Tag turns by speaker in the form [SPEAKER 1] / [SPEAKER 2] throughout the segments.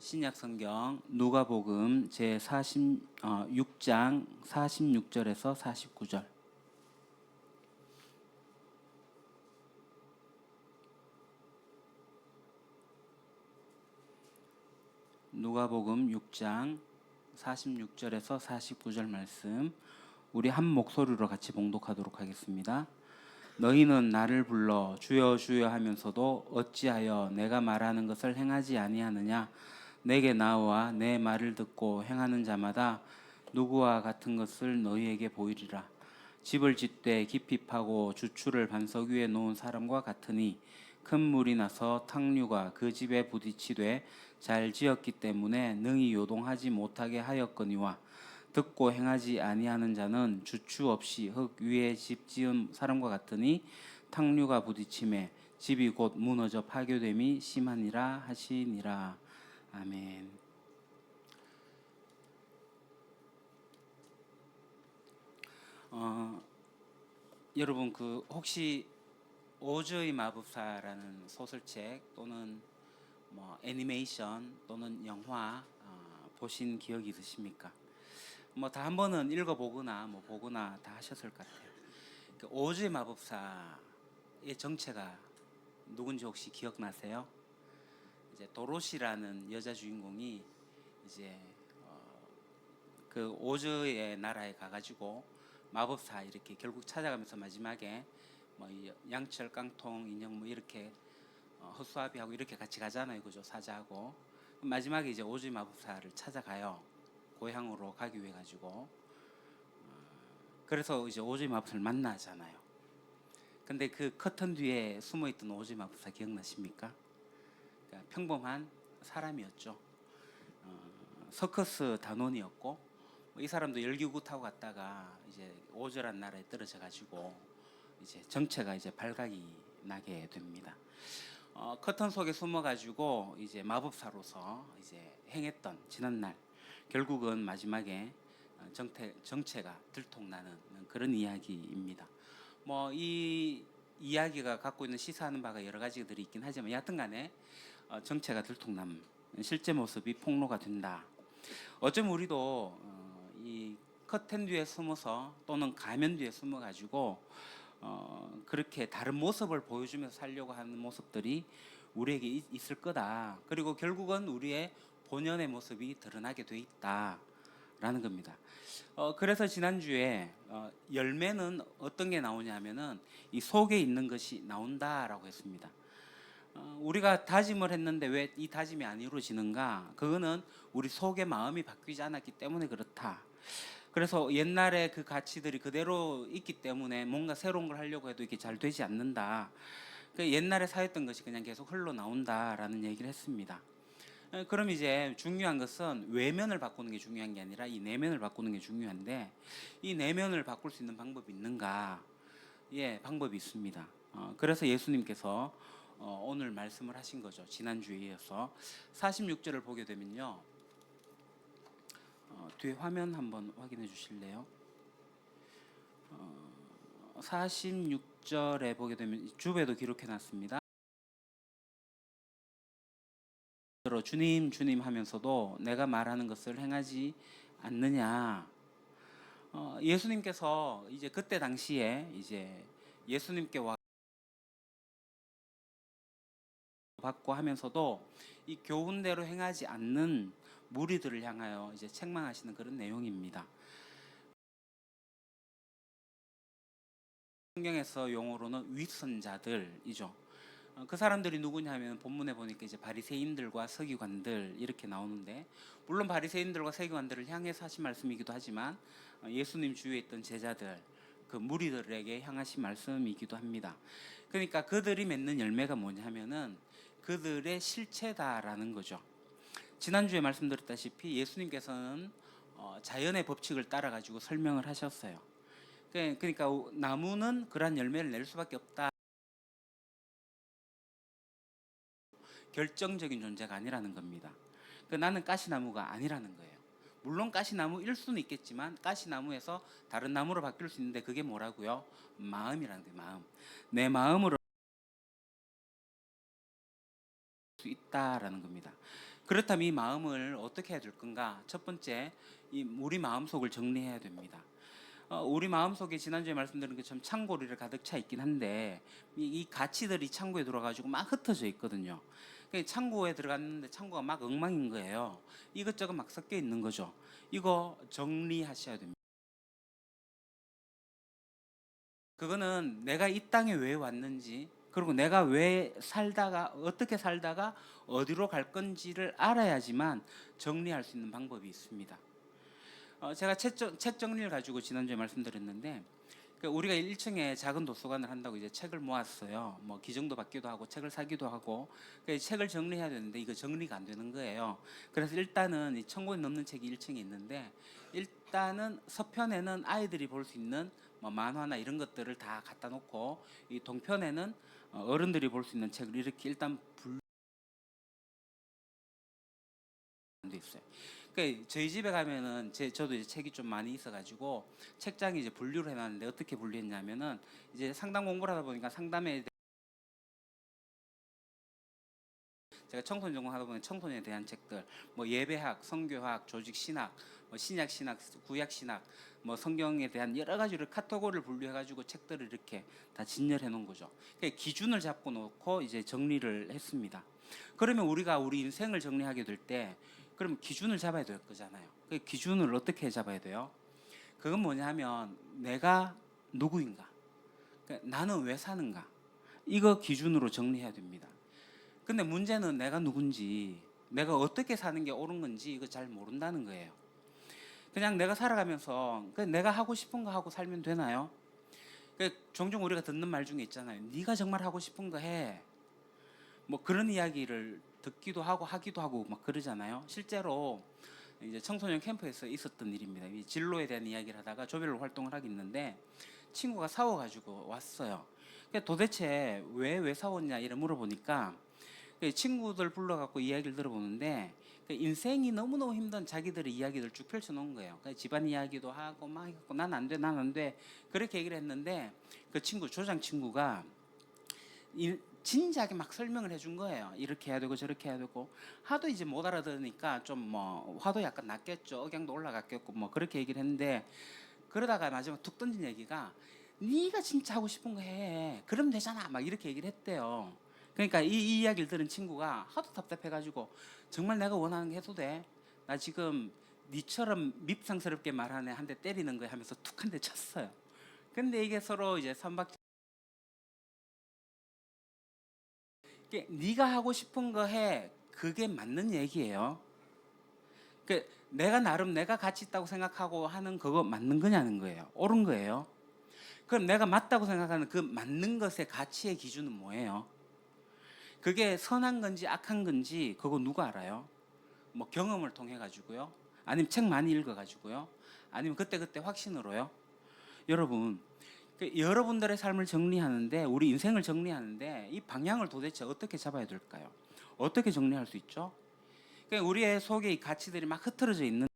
[SPEAKER 1] 신약 성경 누가복음 제 46장 46절에서 49절. 누가복음 6장 46절에서 49절 말씀 우리 한 목소리로 같이 봉독하도록 하겠습니다. 너희는 나를 불러 주여 주여 하면서도 어찌하여 내가 말하는 것을 행하지 아니하느냐? 내게 나와 내 말을 듣고 행하는 자마다 누구와 같은 것을 너희에게 보이리라. 집을 짓되 깊이 파고 주추를 반석 위에 놓은 사람과 같으니 큰 물이 나서 탕류가 그 집에 부딪히되 잘 지었기 때문에 능히 요동하지 못하게 하였거니와 듣고 행하지 아니하는 자는 주추 없이 흙 위에 집 지은 사람과 같으니 탕류가 부딪힘에 집이 곧 무너져 파괴됨이 심하니라 하시니라. 아멘. 여러분 혹시 오즈의 마법사라는 소설책 또는 애니메이션 또는 영화 보신 기억이 있으십니까? 다 한 번은 읽어보거나 보거나 다 하셨을 것 같아요. 오즈의 마법사의 정체가 누군지 혹시 기억나세요? 이제 도로시라는 여자 주인공이 이제 그 오즈의 나라에 가가지고 마법사 이렇게 결국 찾아가면서 마지막에 양철 깡통 인형 이렇게 허수아비하고 이렇게 같이 가잖아요, 그죠? 사자하고 마지막에 이제 오즈의 마법사를 찾아가요. 고향으로 가기 위해 가지고 그래서 이제 오즈의 마법사를 만나잖아요. 근데 그 커튼 뒤에 숨어있던 오즈의 마법사 기억나십니까? 그러니까 평범한 사람이었죠. 서커스 단원이었고 이 사람도 열기구 타고 갔다가 이제 오즈란 나라에 떨어져 가지고 이제 정체가 이제 발각이 나게 됩니다. 커튼 속에 숨어 가지고 이제 마법사로서 이제 행했던 지난날 결국은 마지막에 정체가 들통나는 그런 이야기입니다. 이 이야기가 갖고 있는 시사하는 바가 여러 가지들이 있긴 하지만 여하튼간에 정체가 들통남 실제 모습이 폭로가 된다. 어쩌면 우리도 이 커튼 뒤에 숨어서 또는 가면 뒤에 숨어 가지고 그렇게 다른 모습을 보여주면서 살려고 하는 모습들이 우리에게 있을 거다. 그리고 결국은 우리의 본연의 모습이 드러나게 돼 있다라는 겁니다. 그래서 지난주에 열매는 어떤 게 나오냐 하면은 이 속에 있는 것이 나온다라고 했습니다. 우리가 다짐을 했는데 왜 이 다짐이 안 이루어지는가? 그거는 우리 속의 마음이 바뀌지 않았기 때문에 그렇다. 그래서 옛날에 그 가치들이 그대로 있기 때문에 뭔가 새로운 걸 하려고 해도 이게 잘 되지 않는다. 옛날에 사였던 것이 그냥 계속 흘러나온다라는 얘기를 했습니다. 그럼 이제 중요한 것은 외면을 바꾸는 게 중요한 게 아니라 이 내면을 바꾸는 게 중요한데 이 내면을 바꿀 수 있는 방법이 있는가? 예, 방법이 있습니다. 그래서 예수님께서 오늘 말씀을 하신 거죠. 지난주에 이어서 46절을 보게 되면요. 뒤에 화면 한번 확인해 주실래요? 46절에 보게 되면 주배도 기록해 놨습니다. 주님 주님 하면서도 내가 말하는 것을 행하지 않느냐. 예수님께서 이제 그때 당시에 이제 예수님께 와 받고 하면서도 이 교훈대로 행하지 않는 무리들을 향하여 이제 책망하시는 그런 내용입니다. 성경에서 용어로는 윗선자들이죠. 그 사람들이 누구냐면 본문에 보니까 이제 바리새인들과 서기관들 이렇게 나오는데 물론 바리새인들과 서기관들을 향해서 하신 말씀이기도 하지만 예수님 주위에 있던 제자들 그 무리들에게 향하신 말씀이기도 합니다. 그러니까 그들이 맺는 열매가 뭐냐면은 그들의 실체다라는 거죠. 지난주에 말씀드렸다시피 예수님께서는 자연의 법칙을 따라 가지고 설명을 하셨어요. 그러니까 나무는 그러한 열매를 낼 수밖에 없다. 결정적인 존재가 아니라는 겁니다. 나는 가시나무가 아니라는 거예요. 물론 가시나무일 수는 있겠지만 가시나무에서 다른 나무로 바뀔 수 있는데 그게 뭐라고요? 마음이라는 거예요. 마음. 내 마음으로 수 있다라는 겁니다. 그렇다면 이 마음을 어떻게 해야 될 건가? 첫 번째, 우리 마음속을 정리해야 됩니다. 우리 마음속에 지난주에 말씀드린 것처럼 창고리를 가득 차 있긴 한데 이 가치들이 창고에 들어가지고 막 흩어져 있거든요. 창고에 들어갔는데 창고가 막 엉망인 거예요. 이것저것 막 섞여 있는 거죠. 이거 정리하셔야 됩니다. 그거는 내가 이 땅에 왜 왔는지, 그리고 내가 왜 살다가 어떻게 살다가 어디로 갈 건지를 알아야지만 정리할 수 있는 방법이 있습니다. 제가 책 정리를 가지고 지난주에 말씀드렸는데, 우리가 1층에 작은 도서관을 한다고 이제 책을 모았어요. 뭐 기정도 받기도 하고 책을 사기도 하고, 책을 정리해야 되는데 이거 정리가 안 되는 거예요. 그래서 일단은 이 1,000권이 넘는 책이 1층에 있는데, 일단은 서편에는 아이들이 볼 수 있는 뭐 만화나 이런 것들을 다 갖다 놓고, 이 동편에는 어른들이 볼 수 있는 책을 이렇게 일단 분류돼 있어요. 그러니까 저희 집에 가면은 저도 이제 책이 좀 많이 있어가지고 책장에 이제 분류를 해놨는데, 어떻게 분류했냐면은 이제 상담 공부를 하다 보니까 상담에 제가 청소년 전공하다 보니 청소년에 대한 책들, 뭐 예배학, 성교학, 조직 신학, 뭐 신약 신학, 구약 신학, 뭐 성경에 대한 여러 가지를 카테고리를 분류해가지고 책들을 이렇게 다 진열해 놓은 거죠. 그러니까 기준을 잡고 놓고 이제 정리를 했습니다. 그러면 우리가 우리 인생을 정리하게 될 때, 그럼 기준을 잡아야 될 거잖아요. 그 기준을 어떻게 잡아야 돼요? 그건 뭐냐면 내가 누구인가, 그러니까 나는 왜 사는가, 이거 기준으로 정리해야 됩니다. 근데 문제는 내가 누군지, 내가 어떻게 사는 게 옳은 건지 이거 잘 모른다는 거예요. 그냥 내가 살아가면서 내가 하고 싶은 거 하고 살면 되나요? 종종 우리가 듣는 말 중에 있잖아요. 네가 정말 하고 싶은 거 해. 뭐 그런 이야기를 듣기도 하고 하기도 하고 막 그러잖아요. 실제로 이제 청소년 캠프에서 있었던 일입니다. 이 진로에 대한 이야기를 하다가 조별로 활동을 하겠는데 친구가 싸워가지고 왔어요. 도대체 왜 싸웠냐 이래 물어보니까 친구들 불러갖고 이야기를 들어보는데, 인생이 너무너무 힘든 자기들의 이야기를 쭉 펼쳐놓은 거예요. 집안 이야기도 하고 막 해갖고 난 안 돼, 난 안 돼, 그렇게 얘기를 했는데, 그 친구, 조장 친구가 진지하게 막 설명을 해준 거예요. 이렇게 해야 되고 저렇게 해야 되고. 하도 이제 못 알아들으니까 좀 뭐 화도 약간 났겠죠. 억양도 올라갔겠고 뭐 그렇게 얘기를 했는데, 그러다가 마지막 툭 던진 얘기가 네가 진짜 하고 싶은 거 해. 그러면 되잖아. 막 이렇게 얘기를 했대요. 그러니까 이 이야기를 들은 친구가 하도 답답해가지고, 정말 내가 원하는 게 해도 돼? 나 지금 니처럼 밉상스럽게 말하네 한 대 때리는 거야 하면서 툭 한 대 쳤어요. 근데 이게 서로 이제 선박, 네가 하고 싶은 거 해. 그게 맞는 얘기예요. 내가 나름 내가 가치 있다고 생각하고 하는 그거 맞는 거냐는 거예요. 옳은 거예요. 그럼 내가 맞다고 생각하는 그 맞는 것의 가치의 기준은 뭐예요? 그게 선한 건지 악한 건지 그거 누가 알아요? 뭐 경험을 통해 가지고요? 아니면 책 많이 읽어 가지고요? 아니면 그때그때 확신으로요? 여러분, 여러분들의 삶을 정리하는데, 우리 인생을 정리하는데 이 방향을 도대체 어떻게 잡아야 될까요? 어떻게 정리할 수 있죠? 우리의 속에 이 가치들이 막 흐트러져 있는,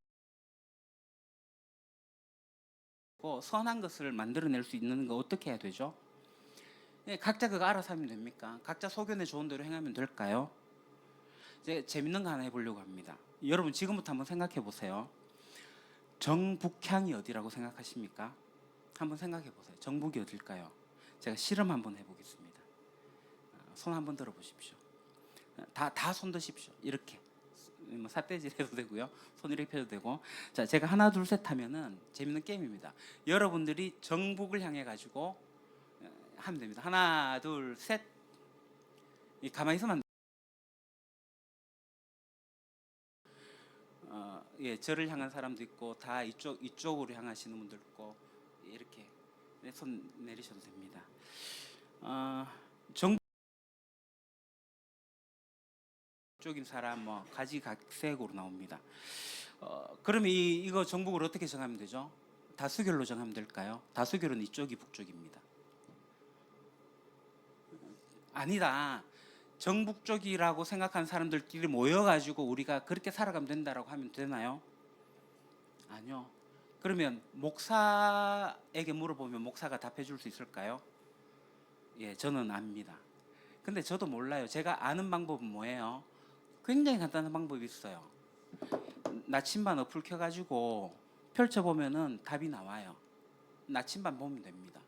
[SPEAKER 1] 선한 것을 만들어낼 수 있는 거 어떻게 해야 되죠? 각자 그거 알아서 하면 됩니까? 각자 소견에 좋은 대로 행하면 될까요? 이제 재밌는 거 하나 해보려고 합니다. 여러분 지금부터 한번 생각해 보세요. 정북향이 어디라고 생각하십니까? 한번 생각해 보세요. 정북이 어딜까요? 제가 실험 한번 해보겠습니다. 손 한번 들어보십시오. 다 손 드십시오. 이렇게. 뭐 삿대질 해도 되고요. 손 이렇게 펴도 되고. 자, 제가 하나 둘 셋 하면은 재밌는 게임입니다. 여러분들이 정북을 향해 가지고 하면 됩니다. 하나 둘 셋. 가만히 있으면 예, 저를 향한 사람도 있고 다 이쪽으로 향하시는 분들 있고, 이렇게 손 내리셔도 됩니다. 정쪽인 사람 뭐 가지각색으로 나옵니다. 그러면 이거 정복을 어떻게 정하면 되죠? 다수결로 정하면 될까요? 다수결은 이쪽이 북쪽입니다. 아니다. 정북쪽이라고 생각하는 사람들끼리 모여가지고 우리가 그렇게 살아가면 된다라고 하면 되나요? 아니요. 그러면 목사에게 물어보면 목사가 답해 줄 수 있을까요? 예, 저는 압니다. 근데 저도 몰라요. 제가 아는 방법은 뭐예요? 굉장히 간단한 방법이 있어요. 나침반 어플 켜가지고 펼쳐보면은 답이 나와요. 나침반 보면 됩니다.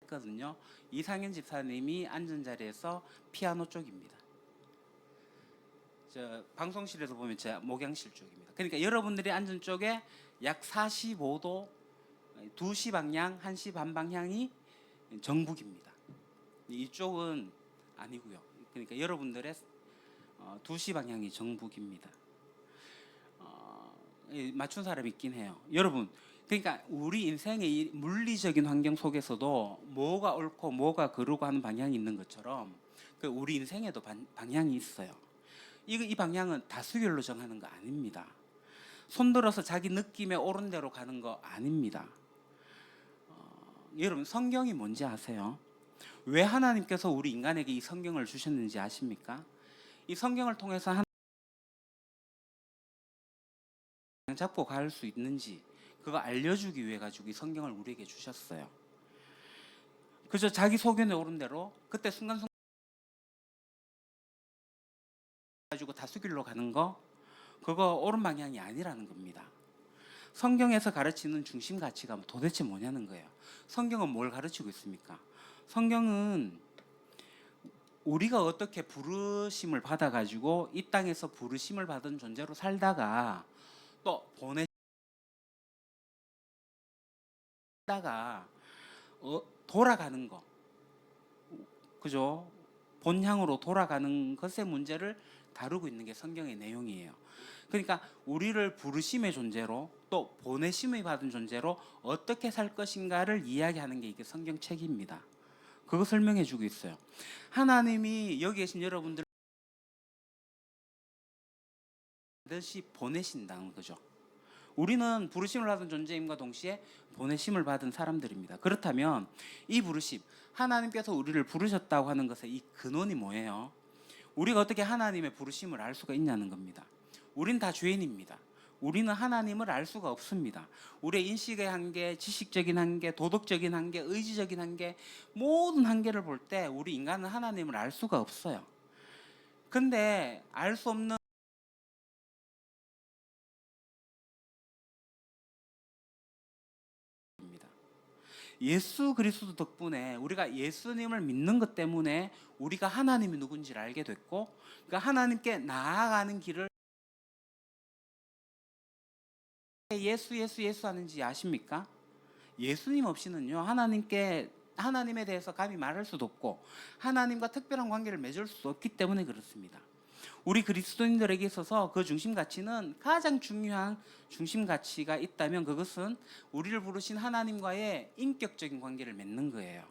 [SPEAKER 1] 거든요. 이상현 집사님이 앉은 자리에서 피아노 쪽입니다. 저 방송실에서 보면 제 목양실 쪽입니다. 그러니까 여러분들이 앉은 쪽에 약 45도 2시 방향, 1시 반 방향이 정북입니다. 이쪽은 아니고요. 그러니까 여러분들의 2시 방향이 정북입니다. 맞춘 사람이 있긴 해요. 여러분, 그러니까 우리 인생의 이 물리적인 환경 속에서도 뭐가 옳고 뭐가 그르고 하는 방향이 있는 것처럼 그 우리 인생에도 방향이 있어요. 이 방향은 다수결로 정하는 거 아닙니다. 손들어서 자기 느낌에 옳은 대로 가는 거 아닙니다. 여러분, 성경이 뭔지 아세요? 왜 하나님께서 우리 인간에게 이 성경을 주셨는지 아십니까? 이 성경을 통해서 잡고 갈 수 있는지 그거 알려주기 위해 가지고 이 성경을 우리에게 주셨어요. 그저 자기 소견에 오른 대로 그때 순간순간 가지고 다수길로 가는 거 그거 옳은 방향이 아니라는 겁니다. 성경에서 가르치는 중심 가치가 도대체 뭐냐는 거예요. 성경은 뭘 가르치고 있습니까? 성경은 우리가 어떻게 부르심을 받아가지고 이 땅에서 부르심을 받은 존재로 살다가 또 보내다가 돌아가는 거, 그죠? 본향으로 돌아가는 것의 문제를 다루고 있는 게 성경의 내용이에요. 그러니까 우리를 부르심의 존재로 또 보내심을 받은 존재로 어떻게 살 것인가를 이야기하는 게 이게 성경책입니다. 그거 설명해 주고 있어요. 하나님이 여기 계신 여러분들 반드시 보내신다는 거죠. 우리는 부르심을 받은 존재임과 동시에 보내심을 받은 사람들입니다. 그렇다면 이 부르심, 하나님께서 우리를 부르셨다고 하는 것의 이 근원이 뭐예요? 우리가 어떻게 하나님의 부르심을 알 수가 있냐는 겁니다. 우린 다 죄인입니다. 우리는 하나님을 알 수가 없습니다. 우리의 인식의 한계, 지식적인 한계, 도덕적인 한계, 의지적인 한계, 모든 한계를 볼 때 우리 인간은 하나님을 알 수가 없어요. 근데 알 수 없는 예수 그리스도 덕분에 우리가 예수님을 믿는 것 때문에 우리가 하나님이 누군지를 알게 됐고, 그러니까 하나님께 나아가는 길을 예수 하는지 아십니까? 예수님 없이는요 하나님에 대해서 감히 말할 수도 없고 하나님과 특별한 관계를 맺을 수 없기 때문에 그렇습니다. 우리 그리스도인들에게 있어서 그 중심 가치는 가장 중요한 중심 가치가 있다면 그것은 우리를 부르신 하나님과의 인격적인 관계를 맺는 거예요.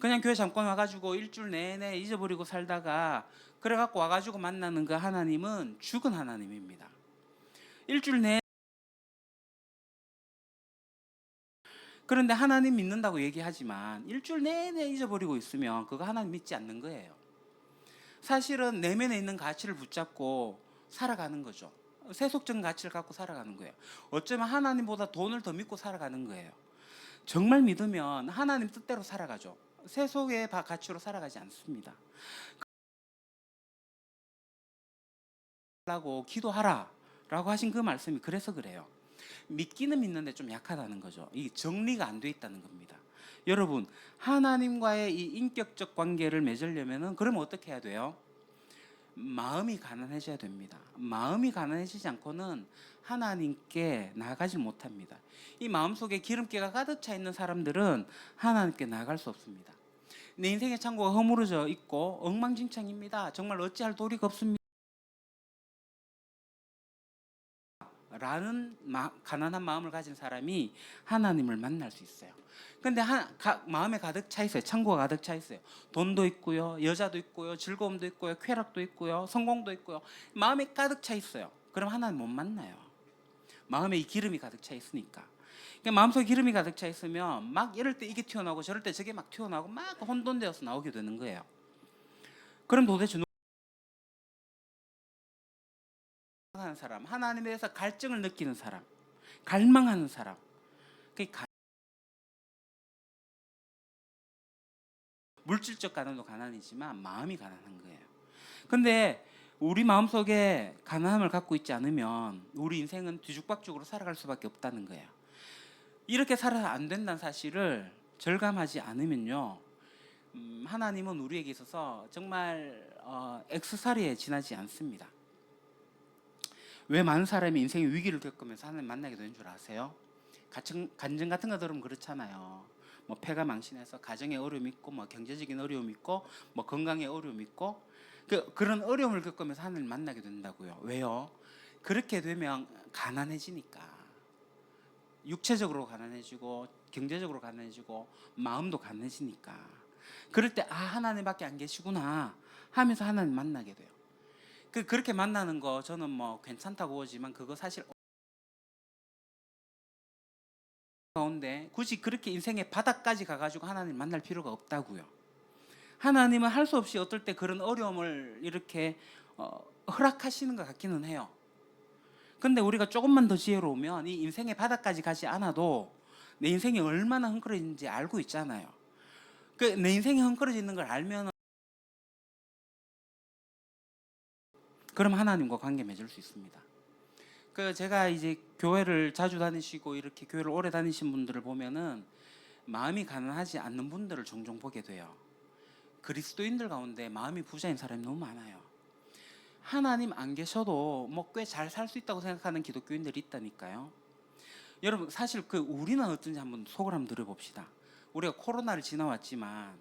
[SPEAKER 1] 그냥 교회 잠깐 와가지고 일주일 내내 잊어버리고 살다가 그래갖고 와가지고 만나는 그 하나님은 죽은 하나님입니다. 일주일 내내 그런데 하나님 믿는다고 얘기하지만 일주일 내내 잊어버리고 있으면 그거 하나님 믿지 않는 거예요. 사실은 내면에 있는 가치를 붙잡고 살아가는 거죠. 세속적인 가치를 갖고 살아가는 거예요. 어쩌면 하나님보다 돈을 더 믿고 살아가는 거예요. 정말 믿으면 하나님 뜻대로 살아가죠. 세속의 가치로 살아가지 않습니다. 라고 기도하라 라고 하신 그 말씀이 그래서 그래요. 믿기는 믿는데 좀 약하다는 거죠. 이 정리가 안 돼 있다는 겁니다. 여러분, 하나님과의 이 인격적 관계를 맺으려면은 그러면 어떻게 해야 돼요? 마음이 가난해져야 됩니다. 마음이 가난해지지 않고는 하나님께 나아가지 못합니다. 이 마음속에 기름기가 가득 차 있는 사람들은 하나님께 나아갈 수 없습니다. 내 인생의 창고가 허물어져 있고 엉망진창입니다. 정말 어찌할 도리가 없습니다. 라는 가난한 마음을 가진 사람이 하나님을 만날 수 있어요. 근데 마음에 가득 차 있어요. 창고가 가득 차 있어요. 돈도 있고요, 여자도 있고요, 즐거움도 있고요, 쾌락도 있고요, 성공도 있고요. 마음에 가득 차 있어요. 그럼 하나님 못 만나요. 마음에 이 기름이 가득 차 있으니까. 그러니까 마음속에 기름이 가득 차 있으면 막 이럴 때 이게 튀어나오고 저럴 때 저게 막 튀어나오고 막 혼돈되어서 나오게 되는 거예요. 그럼 도대체 하는 사람, 하나님에 대해서 갈증을 느끼는 사람, 갈망하는 사람. 물질적 가난도 가난이지만 마음이 가난한 거예요. 근데 우리 마음속에 가난함을 갖고 있지 않으면 우리 인생은 뒤죽박죽으로 살아갈 수밖에 없다는 거예요. 이렇게 살아서 안 된다는 사실을 절감하지 않으면요, 하나님은 우리에게 있어서 정말 액세서리에 지나지 않습니다. 왜 많은 사람이 인생의 위기를 겪으면서 하나님 만나게 되는 줄 아세요? 간증 같은 거 들으면 그렇잖아요. 뭐 폐가 망신해서 가정에 어려움이 있고, 뭐 경제적인 어려움이 있고, 뭐 건강에 어려움이 있고, 그런 어려움을 겪으면서 하나님 만나게 된다고요. 왜요? 그렇게 되면 가난해지니까. 육체적으로 가난해지고, 경제적으로 가난해지고, 마음도 가난해지니까. 그럴 때 하나님밖에 안 계시구나 하면서 하나님 만나게 돼요. 그렇게 만나는 거 저는 뭐 괜찮다고 보지만, 그거 사실 가운데 굳이 그렇게 인생의 바닥까지 가가지고 하나님 만날 필요가 없다고요. 하나님은 할 수 없이 어떨 때 그런 어려움을 이렇게 허락하시는 것 같기는 해요. 근데 우리가 조금만 더 지혜로우면 이 인생의 바닥까지 가지 않아도 내 인생이 얼마나 헝클어지는지 알고 있잖아요. 내 인생이 헝클어지는 걸 알면, 그럼 하나님과 관계 맺을 수 있습니다. 제가 이제 교회를 자주 다니시고 이렇게 교회를 오래 다니신 분들을 보면은 마음이 가난하지 않는 분들을 종종 보게 돼요. 그리스도인들 가운데 마음이 부자인 사람이 너무 많아요. 하나님 안 계셔도 뭐 꽤 잘 살 수 있다고 생각하는 기독교인들이 있다니까요. 여러분, 사실 우리는 어떤지 한번 속을 한번 들어봅시다. 우리가 코로나를 지나왔지만,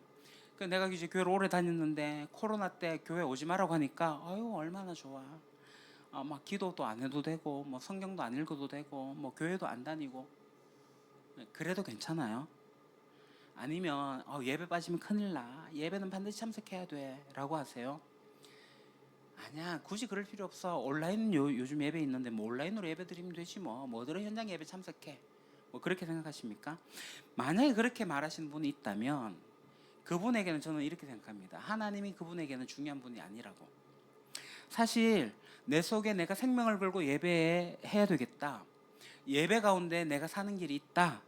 [SPEAKER 1] 내가 이제 교회를 오래 다녔는데 코로나 때 교회 오지 말라고 하니까 아유 얼마나 좋아. 막 기도도 안 해도 되고, 뭐 성경도 안 읽어도 되고, 뭐 교회도 안 다니고. 그래도 괜찮아요? 아니면 예배 빠지면 큰일 나, 예배는 반드시 참석해야 돼 라고 하세요? 아니야, 굳이 그럴 필요 없어. 온라인 요즘 예배 있는데 뭐 온라인으로 예배 드리면 되지, 뭐 뭐들은 현장 예배 참석해, 뭐 그렇게 생각하십니까? 만약에 그렇게 말하시는 분이 있다면 그분에게는 저는 이렇게 생각합니다. 하나님이 그분에게는 중요한 분이 아니라고. 사실 내 속에 내가 생명을 걸고 예배해야 되겠다, 예배 가운데 내가 사는 길이 있다,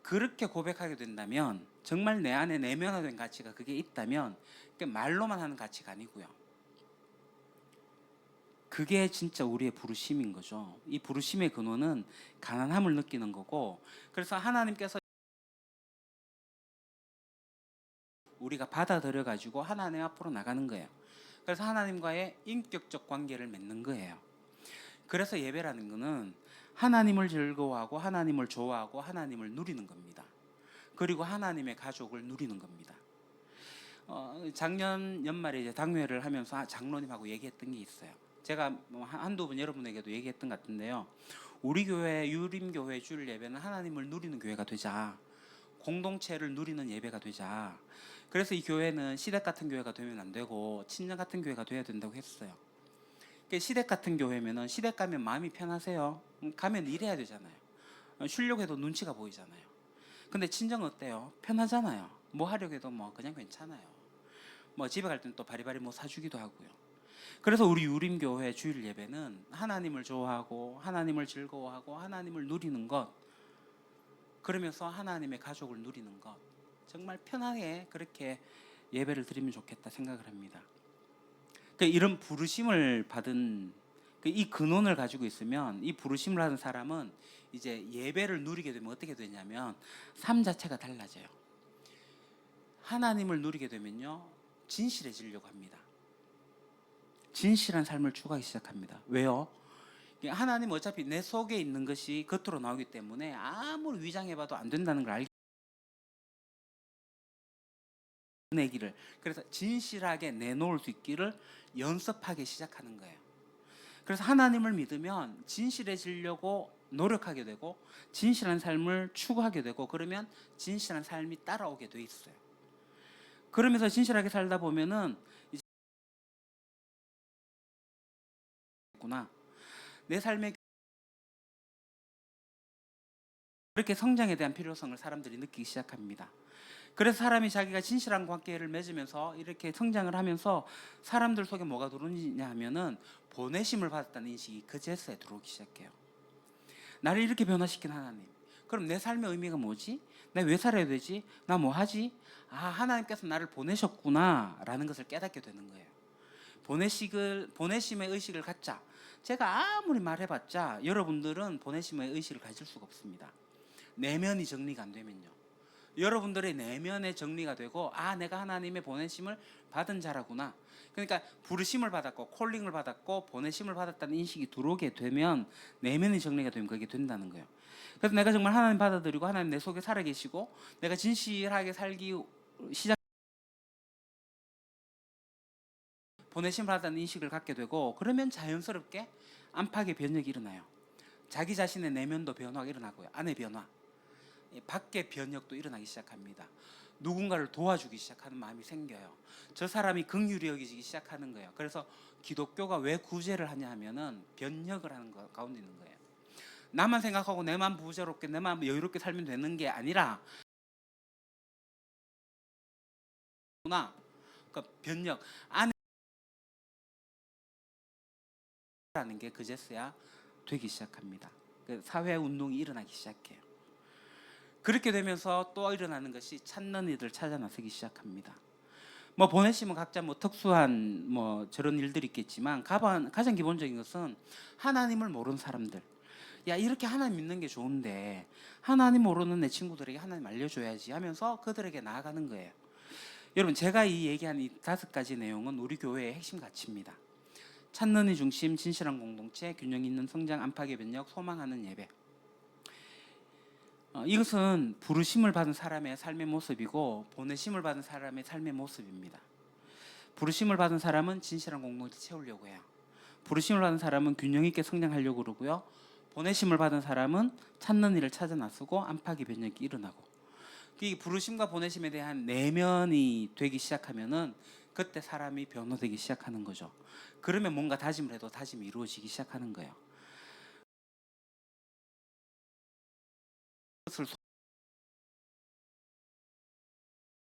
[SPEAKER 1] 그렇게 고백하게 된다면, 정말 내 안에 내면화된 가치가 그게 있다면, 그게 말로만 하는 가치가 아니고요, 그게 진짜 우리의 부르심인 거죠. 이 부르심의 근원은 가난함을 느끼는 거고, 그래서 하나님께서 우리가 받아들여 가지고 하나님 앞으로 나가는 거예요. 그래서 하나님과의 인격적 관계를 맺는 거예요. 그래서 예배라는 거는 하나님을 즐거워하고 하나님을 좋아하고 하나님을 누리는 겁니다. 그리고 하나님의 가족을 누리는 겁니다. 작년 연말에 이제 당회를 하면서 장로님하고 얘기했던 게 있어요. 제가 뭐 한두 번 여러분에게도 얘기했던 것 같은데요. 우리 교회 유림교회 주일 예배는 하나님을 누리는 교회가 되자, 공동체를 누리는 예배가 되자. 그래서 이 교회는 시댁 같은 교회가 되면 안 되고 친정 같은 교회가 돼야 된다고 했어요. 시댁 같은 교회면은 시댁 가면 마음이 편하세요? 가면 일해야 되잖아요. 쉬려고 해도 눈치가 보이잖아요. 근데 친정 어때요? 편하잖아요. 뭐 하려고 해도 뭐 그냥 괜찮아요. 뭐 집에 갈 때는 또 바리바리 뭐 사주기도 하고요. 그래서 우리 유림교회 주일 예배는 하나님을 좋아하고 하나님을 즐거워하고 하나님을 누리는 것, 그러면서 하나님의 가족을 누리는 것, 정말 편하게 그렇게 예배를 드리면 좋겠다 생각을 합니다. 이런 부르심을 받은 이 근원을 가지고 있으면, 이 부르심을 하는 사람은 이제 예배를 누리게 되면 어떻게 되냐면 삶 자체가 달라져요. 하나님을 누리게 되면요, 진실해지려고 합니다. 진실한 삶을 추구하기 시작합니다. 왜요? 하나님 어차피 내 속에 있는 것이 겉으로 나오기 때문에 아무리 위장해봐도 안 된다는 걸 알기, 내기를, 그래서 진실하게 내놓을 수 있기를 연습하기 시작하는 거예요. 그래서 하나님을 믿으면 진실해지려고 노력하게 되고 진실한 삶을 추구하게 되고, 그러면 진실한 삶이 따라오게 돼 있어요. 그러면서 진실하게 살다 보면은 이제 내 삶의 그렇게 성장에 대한 필요성을 사람들이 느끼기 시작합니다. 그래서 사람이 자기가 진실한 관계를 맺으면서 이렇게 성장을 하면서 사람들 속에 뭐가 들어오냐 하면은 보내심을 받았다는 인식이 그제서야 들어오기 시작해요. 나를 이렇게 변화시킨 하나님, 그럼 내 삶의 의미가 뭐지? 내가 왜 살아야 되지? 나 뭐 하지? 아, 하나님께서 나를 보내셨구나라는 것을 깨닫게 되는 거예요. 보내심의 의식을 갖자. 제가 아무리 말해봤자 여러분들은 보내심의 의식을 가질 수가 없습니다. 내면이 정리가 안 되면요. 여러분들의 내면의 정리가 되고, 아, 내가 하나님의 보내심을 받은 자라구나. 그러니까 부르심을 받았고 콜링을 받았고 보내심을 받았다는 인식이 들어오게 되면 내면이 정리가 되면 그게 된다는 거예요. 그래서 내가 정말 하나님 받아들이고 하나님 내 속에 살아계시고 내가 진실하게 살기 시작, 보내심을 받았다는 인식을 갖게 되고, 그러면 자연스럽게 안팎의 변혁이 일어나요. 자기 자신의 내면도 변화가 일어나고요. 안의 변화, 밖의 변혁도 일어나기 시작합니다. 누군가를 도와주기 시작하는 마음이 생겨요. 저 사람이 긍휼히 여기기 시작하는 거예요. 그래서 기독교가 왜 구제를 하냐 하면은 변혁을 하는 거 가운데 있는 거예요. 나만 생각하고 내만 부자롭게 내만 여유롭게 살면 되는 게 아니라, 그러니까 변혁 안에 라는 게 그제서야 되기 시작합니다. 사회 운동이 일어나기 시작해요. 그렇게 되면서 또 일어나는 것이 찾는 이들 찾아 나서기 시작합니다. 뭐 보내시면 각자 뭐 특수한 뭐 저런 일들이 있겠지만 가장 기본적인 것은 하나님을 모르는 사람들. 야, 이렇게 하나님 믿는 게 좋은데 하나님 모르는 내 친구들에게 하나님 알려줘야지 하면서 그들에게 나아가는 거예요. 여러분, 제가 이 얘기한 이 5가지 내용은 우리 교회의 핵심 가치입니다. 찾는 이 중심, 진실한 공동체, 균형 있는 성장, 안팎의 변혁, 소망하는 예배. 이것은 부르심을 받은 사람의 삶의 모습이고 보내심을 받은 사람의 삶의 모습입니다. 부르심을 받은 사람은 진실한 공동체 채우려고 해요. 부르심을 받은 사람은 균형 있게 성장하려고 그러고요. 보내심을 받은 사람은 찾는 일을 찾아 나서고 안팎의 변혁이 일어나고, 이 부르심과 보내심에 대한 내면이 되기 시작하면은 그때 사람이 변화되기 시작하는 거죠. 그러면 뭔가 다짐을 해도 다짐이 이루어지기 시작하는 거예요.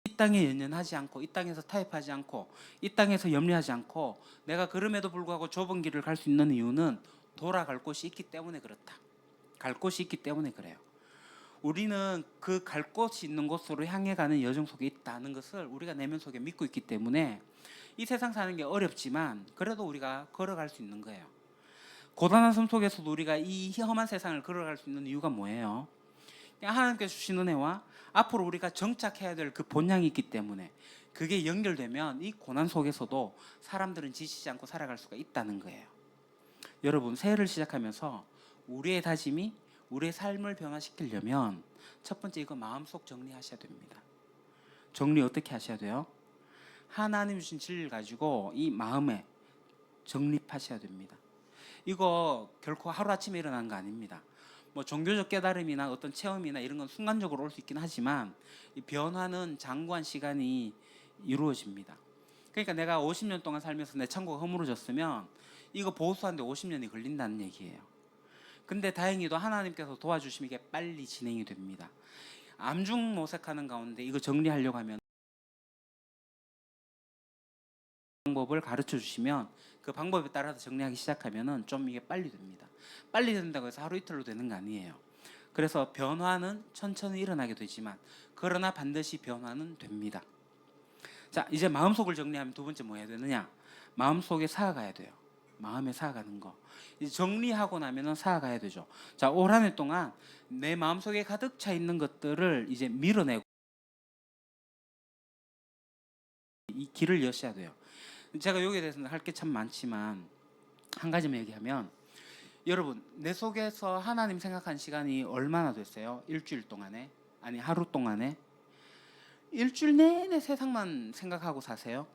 [SPEAKER 1] 이 땅에 연연하지 않고 이 땅에서 타협하지 않고 이 땅에서 염려하지 않고 내가 그럼에도 불구하고 좁은 길을 갈 수 있는 이유는 돌아갈 곳이 있기 때문에 그렇다. 갈 곳이 있기 때문에 그래요. 우리는 그 갈 곳이 있는 곳으로 향해 가는 여정 속에 있다는 것을 우리가 내면 속에 믿고 있기 때문에 이 세상 사는 게 어렵지만 그래도 우리가 걸어갈 수 있는 거예요. 고단한 삶 속에서도 우리가 이 험한 세상을 걸어갈 수 있는 이유가 뭐예요? 하나님께서 주신 은혜와 앞으로 우리가 정착해야 될 그 본향이 있기 때문에, 그게 연결되면 이 고난 속에서도 사람들은 지치지 않고 살아갈 수가 있다는 거예요. 여러분, 새해를 시작하면서 우리의 다짐이 우리의 삶을 변화시키려면 첫 번째, 이거 마음속 정리하셔야 됩니다. 정리 어떻게 하셔야 돼요? 하나님 주신 진리를 가지고 이 마음에 정립하셔야 됩니다. 이거 결코 하루아침에 일어나는 거 아닙니다. 뭐 종교적 깨달음이나 어떤 체험이나 이런 건 순간적으로 올 수 있긴 하지만 이 변화는 장구한 시간이 이루어집니다. 그러니까 내가 50년 동안 살면서 내 천국이 허물어졌으면 이거 보수하는데 50년이 걸린다는 얘기예요. 근데 다행히도 하나님께서 도와주시면 이게 빨리 진행이 됩니다. 암중 모색하는 가운데 이거 정리하려고 하면 방법을 가르쳐 주시면 그 방법에 따라서 정리하기 시작하면은 좀 이게 빨리 됩니다. 빨리 된다고 해서 하루 이틀로 되는 거 아니에요. 그래서 변화는 천천히 일어나게 되지만 그러나 반드시 변화는 됩니다. 자, 이제 마음속을 정리하면 두 번째 뭐 해야 되느냐? 마음속에 사아가야 돼요. 마음에 사아가는 거. 이제 정리하고 나면은 사아가야 되죠. 자, 올 한 해 동안 내 마음속에 가득 차 있는 것들을 이제 밀어내고 이 길을 여셔야 돼요. 제가 여기에 대해서는 할 게 참 많지만 한 가지만 얘기하면, 여러분, 내 속에서 하나님 생각한 시간이 얼마나 됐어요? 일주일 동안에? 아니, 하루 동안에? 일주일 내내 세상만 생각하고 사세요?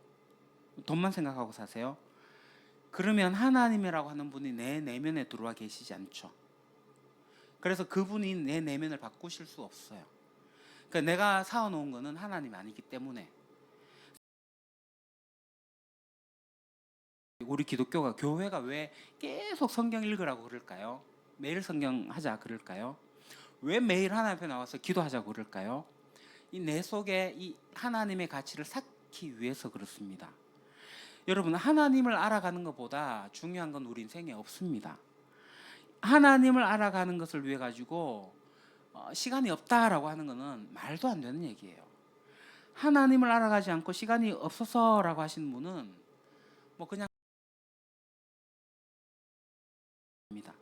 [SPEAKER 1] 돈만 생각하고 사세요? 그러면 하나님이라고 하는 분이 내 내면에 들어와 계시지 않죠. 그래서 그분이 내 내면을 바꾸실 수 없어요. 그러니까 내가 사와놓은 거는 하나님이 아니기 때문에. 우리 기독교가, 교회가 왜 계속 성경 읽으라고 그럴까요? 매일 성경 하자 그럴까요? 왜 매일 하나님 앞에 나와서 기도하자고 그럴까요? 이 내 속에 이 하나님의 가치를 쌓기 위해서 그렇습니다. 여러분, 하나님을 알아가는 것보다 중요한 건 우리 인생에 없습니다. 하나님을 알아가는 것을 위해 가지고 시간이 없다라고 하는 것은 말도 안 되는 얘기예요. 하나님을 알아가지 않고 시간이 없어서라고 하시는 분은 뭐 그냥 입니다.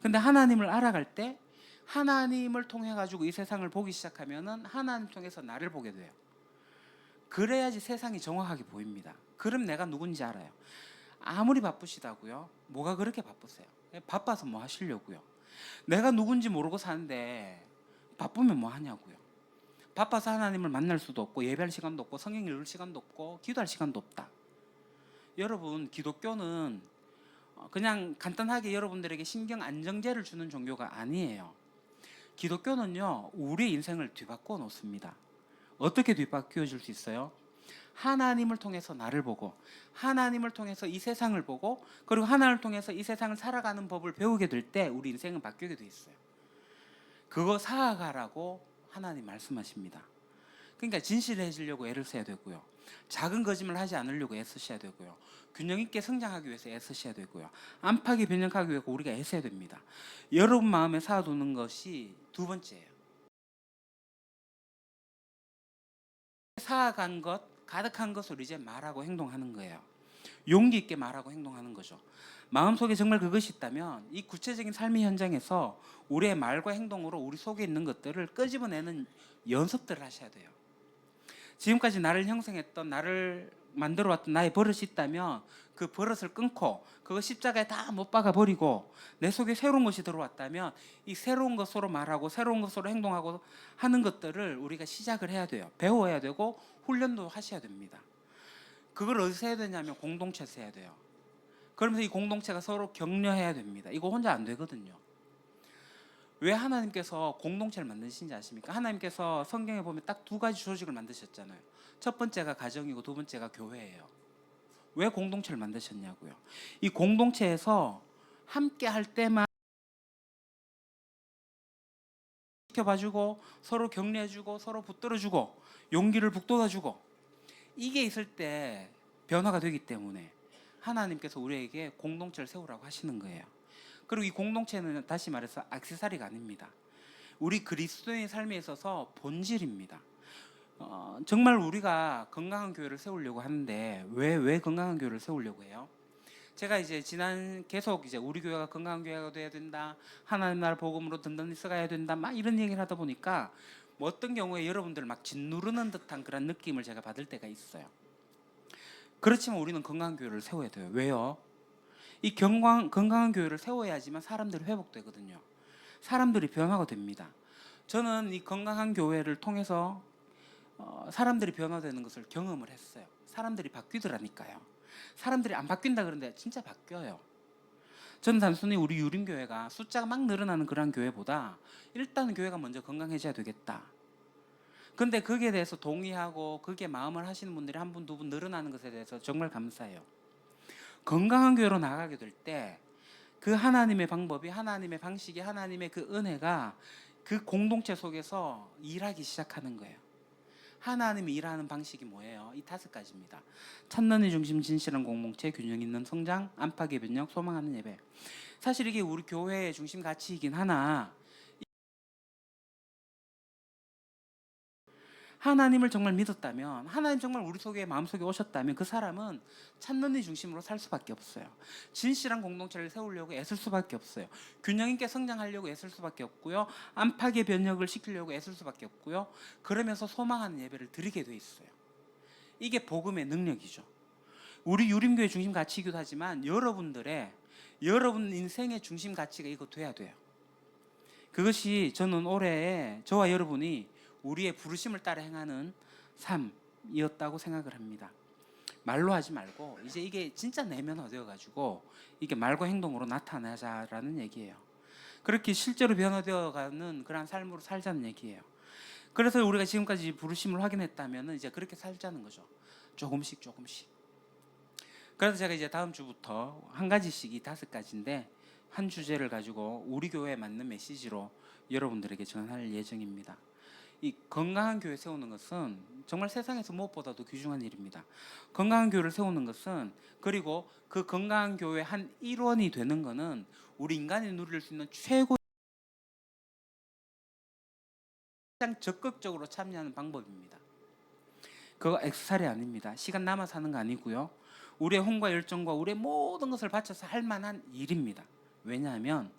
[SPEAKER 1] 근데 하나님을 알아갈 때 하나님을 통해 가지고 이 세상을 보기 시작하면은 하나님 통해서 나를 보게 돼요. 그래야지 세상이 정확하게 보입니다. 그럼 내가 누군지 알아요. 아무리 바쁘시다고요? 뭐가 그렇게 바쁘세요? 바빠서 뭐 하시려고요? 내가 누군지 모르고 사는데 바쁘면 뭐 하냐고요? 바빠서 하나님을 만날 수도 없고 예배할 시간도 없고 성경 읽을 시간도 없고 기도할 시간도 없다. 여러분, 기독교는 그냥 간단하게 여러분들에게 신경 안정제를 주는 종교가 아니에요. 기독교는요, 우리의 인생을 뒤바꿔 놓습니다. 어떻게 뒤바뀌어 줄 수 있어요? 하나님을 통해서 나를 보고 하나님을 통해서 이 세상을 보고 그리고 하나님을 통해서 이 세상을 살아가는 법을 배우게 될 때 우리 인생은 바뀌게 돼 있어요. 그거 사아가라고 하나님 말씀하십니다. 그러니까 진실해지려고 애를 써야 되고요. 작은 거짓말 하지 않으려고 애쓰셔야 되고요. 균형 있게 성장하기 위해서 애쓰셔야 되고요. 안팎이 변형하기 위해서 우리가 애써야 됩니다. 여러분 마음에 쌓아두는 것이 두 번째예요. 쌓아간 것, 가득한 것을 이제 말하고 행동하는 거예요. 용기 있게 말하고 행동하는 거죠. 마음속에 정말 그것이 있다면 이 구체적인 삶의 현장에서 우리의 말과 행동으로 우리 속에 있는 것들을 끄집어내는 연습들을 하셔야 돼요. 지금까지 나를 형성했던, 나를 만들어왔던 나의 버릇이 있다면 그 버릇을 끊고 그거 십자가에 다 못 박아 버리고 내 속에 새로운 것이 들어왔다면 이 새로운 것으로 말하고 새로운 것으로 행동하고 하는 것들을 우리가 시작을 해야 돼요. 배워야 되고 훈련도 하셔야 됩니다. 그걸 어디서 해야 되냐면 공동체에서 해야 돼요. 그러면서 이 공동체가 서로 격려해야 됩니다. 이거 혼자 안 되거든요. 왜 하나님께서 공동체를 만드신지 아십니까? 하나님께서 성경에 보면 딱 두 가지 조직을 만드셨잖아요. 첫 번째가 가정이고 두 번째가 교회예요. 왜 공동체를 만드셨냐고요. 이 공동체에서 함께 할 때만 지켜봐주고 서로 격려해주고 서로 붙들어주고 용기를 북돋아주고 이게 있을 때 변화가 되기 때문에 하나님께서 우리에게 공동체를 세우라고 하시는 거예요. 그리고 이 공동체는 다시 말해서 액세서리가 아닙니다. 우리 그리스도인의 삶에 있어서 본질입니다. 정말 우리가 건강한 교회를 세우려고 하는데 왜 건강한 교회를 세우려고 해요? 제가 이제 지난 계속 이제 우리 교회가 건강한 교회가 돼야 된다, 하나님 나라 복음으로 든든히 써가야 된다, 막 이런 얘기를 하다 보니까 뭐 어떤 경우에 여러분들 막 짓누르는 듯한 그런 느낌을 제가 받을 때가 있어요. 그렇지만 우리는 건강한 교회를 세워야 돼요. 왜요? 이 건강한 교회를 세워야지만 사람들이 회복되거든요. 사람들이 변화가 됩니다. 저는 이 건강한 교회를 통해서 사람들이 변화되는 것을 경험을 했어요. 사람들이 바뀌더라니까요. 사람들이 안 바뀐다 그러는데 진짜 바뀌어요. 저는 단순히 우리 유림교회가 숫자가 막 늘어나는 그런 교회보다 일단 교회가 먼저 건강해져야 되겠다. 근데 거기에 대해서 동의하고 그게 마음을 하시는 분들이 한 분, 두 분 늘어나는 것에 대해서 정말 감사해요. 건강한 교회로 나가게 될 때 그 하나님의 방법이, 하나님의 방식이, 하나님의 그 은혜가 그 공동체 속에서 일하기 시작하는 거예요. 하나님이 일하는 방식이 뭐예요? 이 다섯 가지입니다. 찬란의 중심, 진실한 공동체, 균형 있는 성장, 안팎의 변형, 소망하는 예배. 사실 이게 우리 교회의 중심 가치이긴 하나 하나님을 정말 믿었다면, 하나님 정말 우리 속에 마음속에 오셨다면 그 사람은 찬론의 중심으로 살 수밖에 없어요. 진실한 공동체를 세우려고 애쓸 수밖에 없어요. 균형 있게 성장하려고 애쓸 수밖에 없고요. 안팎의 변혁을 시키려고 애쓸 수밖에 없고요. 그러면서 소망하는 예배를 드리게 돼 있어요. 이게 복음의 능력이죠. 우리 유림교회 중심 가치이기도 하지만 여러분 인생의 중심 가치가 이거 돼야 돼요. 그것이 저는 올해 저와 여러분이 우리의 부르심을 따라 행하는 삶이었다고 생각을 합니다. 말로 하지 말고 이제 이게 진짜 내면화되어 가지고 이게 말과 행동으로 나타나자라는 얘기예요. 그렇게 실제로 변화되어 가는 그런 삶으로 살자는 얘기예요. 그래서 우리가 지금까지 부르심을 확인했다면 이제 그렇게 살자는 거죠. 조금씩. 그래서 제가 이제 다음 주부터 한 가지씩, 이 다섯 가지인데 한 주제를 가지고 우리 교회에 맞는 메시지로 여러분들에게 전할 예정입니다. 이 건강한 교회 세우는 것은 정말 세상에서 무엇보다도 귀중한 일입니다. 건강한 교회를 세우는 것은, 그리고 그 건강한 교회 한 일원이 되는 것은 우리 인간이 누릴 수 있는 최고 가장 적극적으로 참여하는 방법입니다. 그거 액수살이 아닙니다. 시간 남아서 하는 거 아니고요. 우리의 혼과 열정과 우리의 모든 것을 바쳐서 할 만한 일입니다. 왜냐하면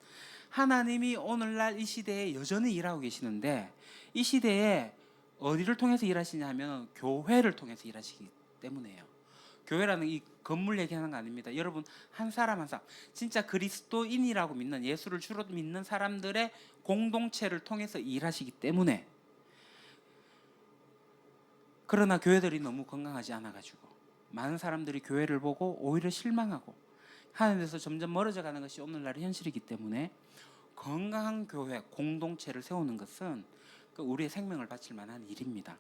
[SPEAKER 1] 하나님이 오늘날 이 시대에 여전히 일하고 계시는데, 이 시대에 어디를 통해서 일하시냐 하면 교회를 통해서 일하시기 때문에요. 교회라는 이 건물 얘기하는 거 아닙니다. 여러분, 한 사람 한 사람, 진짜 그리스도인이라고 믿는, 예수를 주로 믿는 사람들의 공동체를 통해서 일하시기 때문에. 그러나 교회들이 너무 건강하지 않아가지고 많은 사람들이 교회를 보고 오히려 실망하고 하는 데서 점점 멀어져 가는 것이 오늘날의 현실이기 때문에, 건강한 교회 공동체를 세우는 것은 우리의 생명을 바칠 만한 일입니다.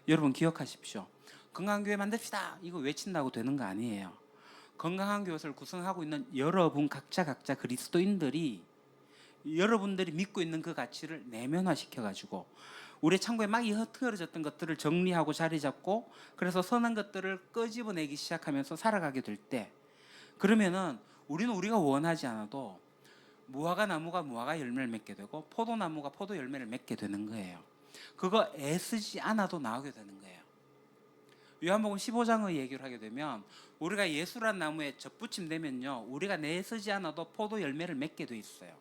[SPEAKER 1] 여러분 기억하십시오. 건강한 교회 만듭시다 이거 외친다고 되는 거 아니에요. 건강한 교회를 구성하고 있는 여러분 각자 그리스도인들이, 여러분들이 믿고 있는 그 가치를 내면화시켜 가지고 우리 창고에 막 흩어졌던 것들을 정리하고 자리 잡고, 그래서 선한 것들을 끄집어내기 시작하면서 살아가게 될 때, 그러면은 우리는 우리가 원하지 않아도 무화과 나무가 무화과 열매를 맺게 되고 포도나무가 포도 열매를 맺게 되는 거예요. 그거 애쓰지 않아도 나오게 되는 거예요. 요한복음 15장의 얘기를 하게 되면, 우리가 예수란 나무에 접붙임 되면요, 우리가 내쓰지 않아도 포도 열매를 맺게 돼 있어요.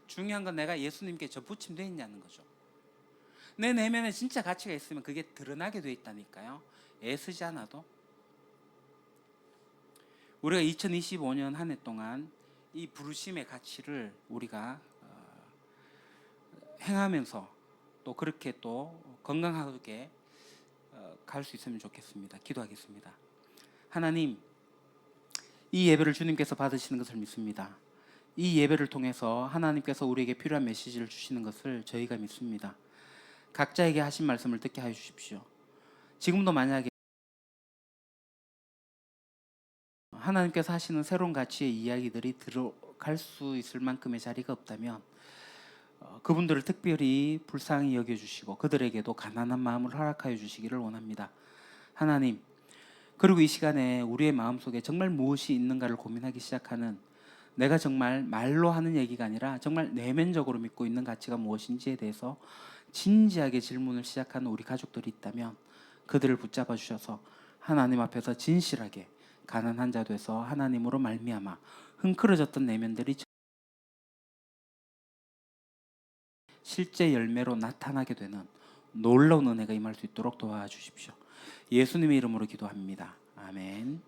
[SPEAKER 1] 중요한 건 내가 예수님께 접붙임 돼 있냐는 거죠. 내 내면에 진짜 가치가 있으면 그게 드러나게 돼 있다니까요. 애쓰지 않아도. 우리가 2025년 한 해 동안 이 부르심의 가치를 우리가 행하면서 또 그렇게 또 건강하게 갈 수 있으면 좋겠습니다. 기도하겠습니다. 하나님, 이 예배를 주님께서 받으시는 것을 믿습니다. 이 예배를 통해서 하나님께서 우리에게 필요한 메시지를 주시는 것을 저희가 믿습니다. 각자에게 하신 말씀을 듣게 하여 주십시오. 지금도 만약에 하나님께서 하시는 새로운 가치의 이야기들이 들어갈 수 있을 만큼의 자리가 없다면 그분들을 특별히 불쌍히 여겨주시고 그들에게도 가난한 마음을 허락하여 주시기를 원합니다. 하나님, 그리고 이 시간에 우리의 마음속에 정말 무엇이 있는가를 고민하기 시작하는, 내가 정말 말로 하는 얘기가 아니라 정말 내면적으로 믿고 있는 가치가 무엇인지에 대해서 진지하게 질문을 시작하는 우리 가족들이 있다면 그들을 붙잡아 주셔서 하나님 앞에서 진실하게 가난한 자 돼서 하나님으로 말미암아 흥크러졌던 내면들이 실제 열매로 나타나게 되는 놀라운 은혜가 임할 수 있도록 도와주십시오. 예수님의 이름으로 기도합니다. 아멘.